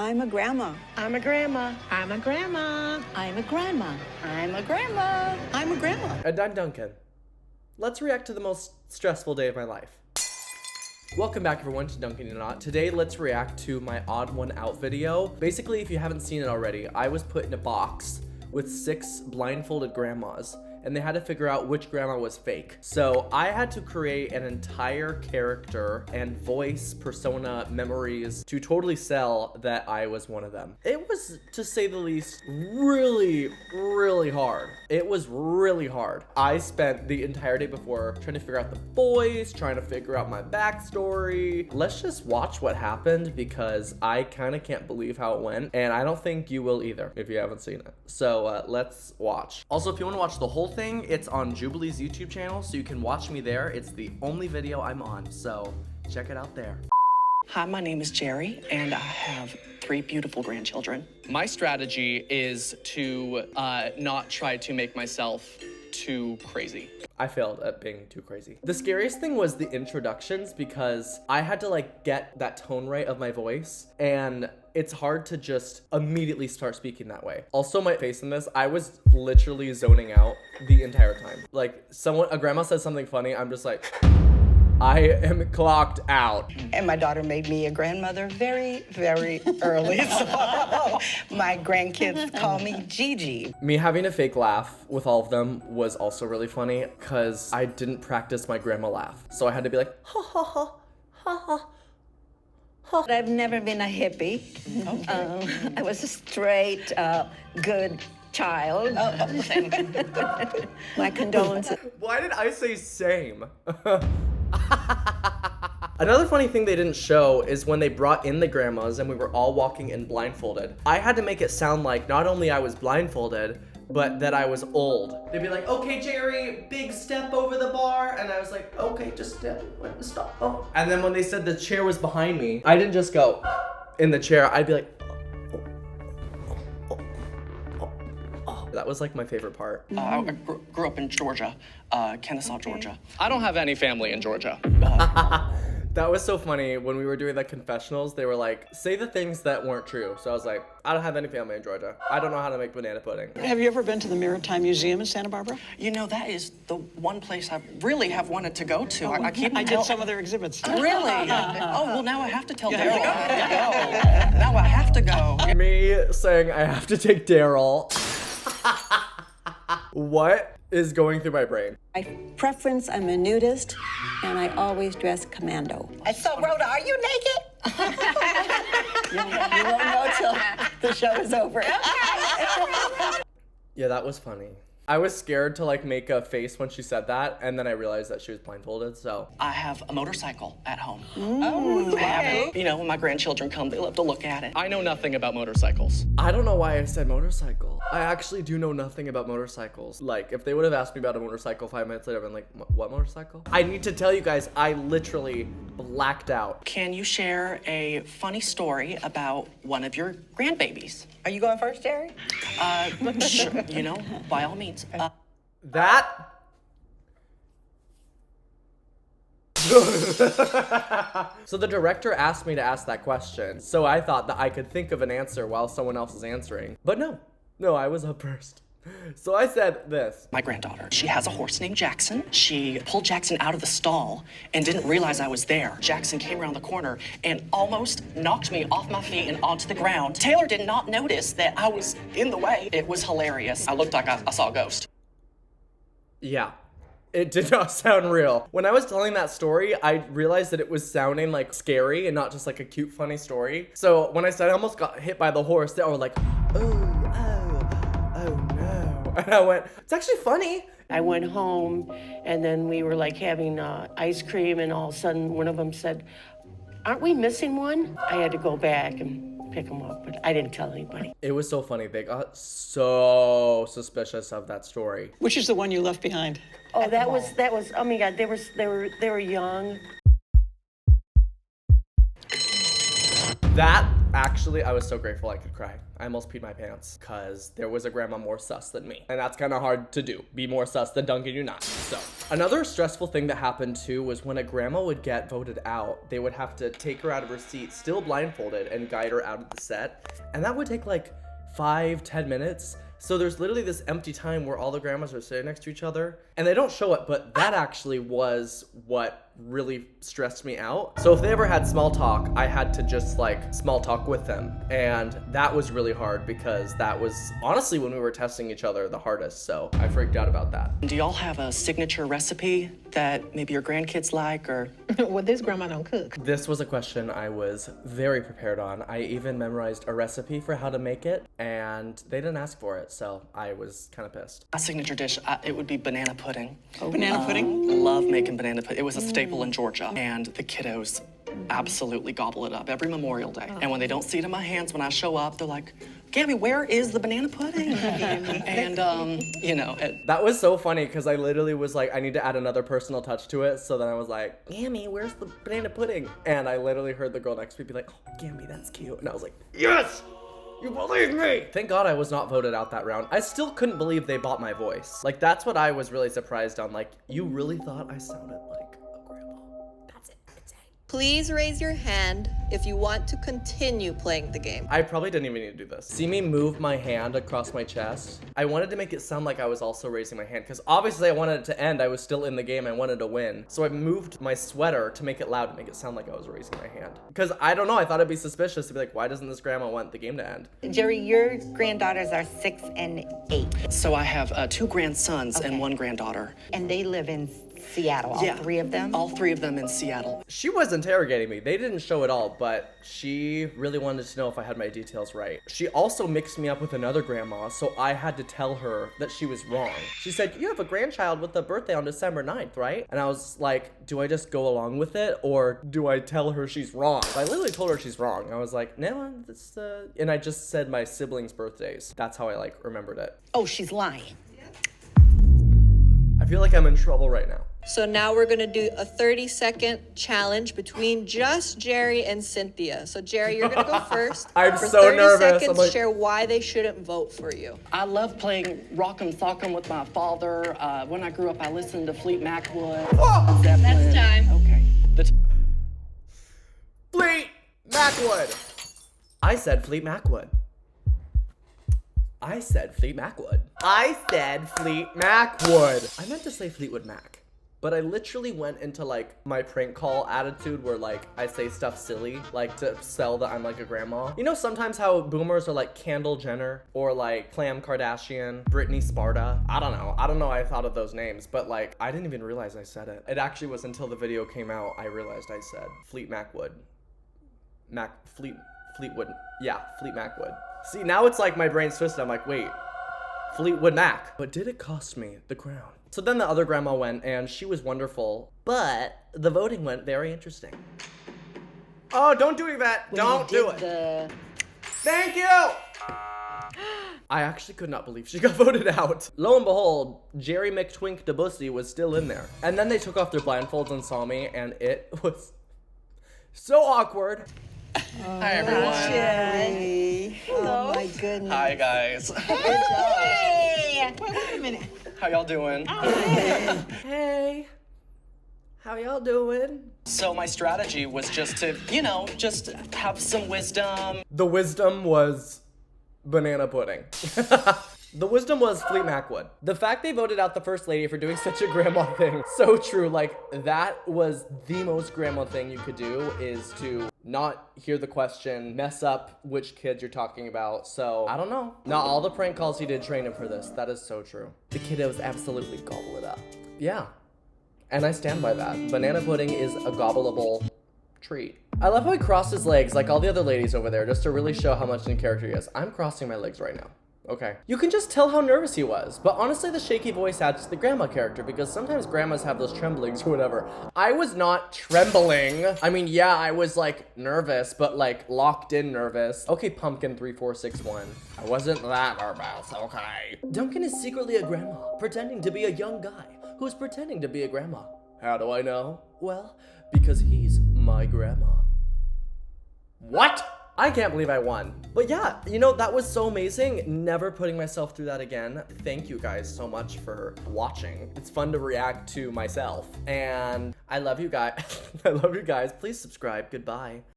I'm a grandma. I'm a grandma. I'm a grandma. I'm a grandma. I'm a grandma. I'm a grandma. And I'm Duncan. Let's react to the most stressful day of my life. Welcome back everyone to DuncanYouNot. Today let's react to my odd one out video. Basically, if you haven't seen it already, I was put in a box with 6 blindfolded grandmas and they had to figure out which grandma was fake. So I had to create an entire character and voice, persona, memories to totally sell that I was one of them. It was, to say the least, really hard. It was really hard. I spent the entire day before trying to figure out the voice, trying to figure out my backstory. Let's just watch what happened because I kind of can't believe how it went, and I don't think you will either if you haven't seen it. So let's watch. Also, if you want to watch the whole thing, it's on Jubilee's YouTube channel, so you can watch me there. It's the only video I'm on, so check it out there. Hi, my name is Jerry, and I have 3 beautiful grandchildren. My strategy is to not try to make myself too crazy. I failed at being too crazy. The scariest thing was the introductions because I had to like get that tone right of my voice, and it's hard to just immediately start speaking that way. Also, my face in this, I was literally zoning out the entire time. Like a grandma says something funny, I'm just like, I am clocked out. And my daughter made me a grandmother very early. So my grandkids call me Gigi. Me having a fake laugh with all of them was also really funny because I didn't practice my grandma laugh. So I had to be like, ha ha ha, ha ha. I've never been a hippie. Okay. I was a straight, good child. My condolences. Why did I say same? Another funny thing they didn't show is when they brought in the grandmas and we were all walking in blindfolded. I had to make it sound like not only I was blindfolded, but that I was old. They'd be like, okay, Jerry, big step over the bar. And I was like, okay, just stop. Oh. And then when they said the chair was behind me, I didn't just go in the chair. I'd be like, oh. That was like my favorite part. I grew up in Georgia, Kennesaw, Georgia. I don't have any family in Georgia. That was so funny. When we were doing the confessionals, they were like, say the things that weren't true. So I was like, I don't have any family in Georgia. I don't know how to make banana pudding. Have you ever been to the Maritime Museum in Santa Barbara? You know, that is the one place I really have wanted to go to. I did some of their exhibits. Really? Oh, well, now I have to tell Daryl. Now I have to go. Me saying I have to take Daryl. What is going through my brain? My preference, I'm a nudist, and I always dress commando. And so, Rhoda, are you naked? You won't know till the show is over. Yeah, that was funny. I was scared to like make a face when she said that, and then I realized that she was blindfolded, so. I have a motorcycle at home. Oh, okay. You know, when my grandchildren come, they love to look at it. I know nothing about motorcycles. I don't know why I said motorcycle. I actually do know nothing about motorcycles. Like, if they would have asked me about a motorcycle 5 minutes later, I'd been like, what motorcycle? I need to tell you guys, I literally blacked out. Can you share a funny story about one of your grandbabies? Are you going first, Jerry? Sure, you know, by all means. That? So the director asked me to ask that question, so I thought that I could think of an answer while someone else is answering. But no, I was up first. So I said this. My granddaughter, she has a horse named Jackson. She pulled Jackson out of the stall and didn't realize I was there. Jackson came around the corner and almost knocked me off my feet and onto the ground. Taylor did not notice that I was in the way. It was hilarious. I looked like I saw a ghost. Yeah. It did not sound real. When I was telling that story, I realized that it was sounding like scary and not just like a cute, funny story. So when I said I almost got hit by the horse, they were like, oh no. And I went, it's actually funny. I went home and then we were like having ice cream and all of a sudden one of them said, aren't we missing one? I had to go back and pick them up, but I didn't tell anybody. It was so funny. They got so suspicious of that story. Which is the one you left behind? Oh, that was, oh my God, they were young. That Actually, I was so grateful I could cry. I almost peed my pants because there was a grandma more sus than me. And that's kind of hard to do. Be more sus than DuncanYouNot. So, another stressful thing that happened too was when a grandma would get voted out, they would have to take her out of her seat, still blindfolded, and guide her out of the set. And that would take like 5-10 minutes. So there's literally this empty time where all the grandmas are sitting next to each other. And they don't show it, but that actually was what really stressed me out. So if they ever had small talk, I had to just like small talk with them. And that was really hard because that was honestly when we were testing each other the hardest. So I freaked out about that. Do y'all have a signature recipe that maybe your grandkids like or? Well, this grandma don't cook. This was a question I was very prepared on. I even memorized a recipe for how to make it and they didn't ask for it. So I was kind of pissed. My signature dish, it would be banana pudding. Banana pudding? Love making banana pudding. It was a staple in Georgia, and the kiddos absolutely gobble it up every Memorial Day. And when they don't see it in my hands when I show up, they're like, Gabby, where is the banana pudding? And, you know. That was so funny because I literally was like, I need to add another personal touch to it. So then I was like, Gammy, where's the banana pudding? And I literally heard the girl next to me be like, oh, Gammy, that's cute. And I was like, yes! You believe me! Thank God I was not voted out that round. I still couldn't believe they bought my voice. Like, that's what I was really surprised on. Like, you really thought I sounded like a grandma. That's it. Insane. Please raise your hand if you want to continue playing the game. I probably didn't even need to do this. See me move my hand across my chest? I wanted to make it sound like I was also raising my hand because obviously I wanted it to end. I was still in the game. I wanted to win. So I moved my sweater to make it loud, to make it sound like I was raising my hand. Because I don't know, I thought it'd be suspicious to be like, why doesn't this grandma want the game to end? Jerry, your granddaughters are 6 and 8, So I have 2 grandsons and 1 granddaughter. and they live in Seattle, all 3 of them? All 3 of them in Seattle. She was interrogating me. They didn't show it all, but she really wanted to know if I had my details right. She also mixed me up with another grandma, so I had to tell her that she was wrong. She said, you have a grandchild with a birthday on December 9th, right? And I was like, do I just go along with it, or do I tell her she's wrong? So I literally told her she's wrong. I was like, no, that's and I just said my siblings' birthdays. That's how I like remembered it. Oh, she's lying. I feel like I'm in trouble right now. So now we're gonna do a 30-second challenge between just Jerry and Cynthia. So Jerry, you're gonna go first. I'm for so 30 nervous. seconds, I'm like- share why they shouldn't vote for you. I love playing Rock'em Sock'em with my father. When I grew up, I listened to Fleet Macwood. Oh! That's time. Okay. Fleet Macwood. I said Fleet Macwood. I said Fleet Macwood. I said Fleet Macwood. I meant to say Fleetwood Mac. But I literally went into like my prank call attitude where like I say stuff silly, like to sell that I'm like a grandma. You know sometimes how boomers are like Kendall Jenner or like Clam Kardashian, Britney Sparta. I don't know I thought of those names, but like I didn't even realize I said it. It actually was until the video came out I realized I said Fleet Macwood. Fleetwood. Yeah, Fleet Macwood. See, now it's like my brain's twisted. I'm like, wait, Fleetwood Mac. But did it cost me the crown? So then the other grandma went and she was wonderful, but the voting went very interesting. Oh, don't do that. Don't do it. Thank you. I actually could not believe she got voted out. Lo and behold, Jerry McTwink DeBussy was still in there. And then they took off their blindfolds and saw me and it was so awkward. Hi, everyone. Jerry. Oh, my goodness. Hi, guys. Hey! Wait a minute. How y'all doing? Hey, how y'all doing? So my strategy was just to, you know, just have some wisdom. The wisdom was banana pudding. The wisdom was Fleet Macwood. The fact they voted out the first lady for doing such a grandma thing, so true. Like, that was the most grandma thing you could do, is to not hear the question, mess up which kids you're talking about. So, I don't know. Not all the prank calls he did train him for this. That is so true. The kiddos absolutely gobble it up. Yeah. And I stand by that. Banana pudding is a gobbleable treat. I love how he crossed his legs like all the other ladies over there, just to really show how much in character he is. I'm crossing my legs right now. Okay. You can just tell how nervous he was, but honestly the shaky voice adds to the grandma character because sometimes grandmas have those tremblings or whatever. I was not trembling. I mean, yeah, I was like nervous, but like locked in nervous. Okay, Pumpkin 3461. I wasn't that nervous, okay. Duncan is secretly a grandma, pretending to be a young guy who's pretending to be a grandma. How do I know? Well, because he's my grandma. What? I can't believe I won. But yeah, you know, that was so amazing. Never putting myself through that again. Thank you guys so much for watching. It's fun to react to myself. And I love you guys. I love you guys. Please subscribe. Goodbye.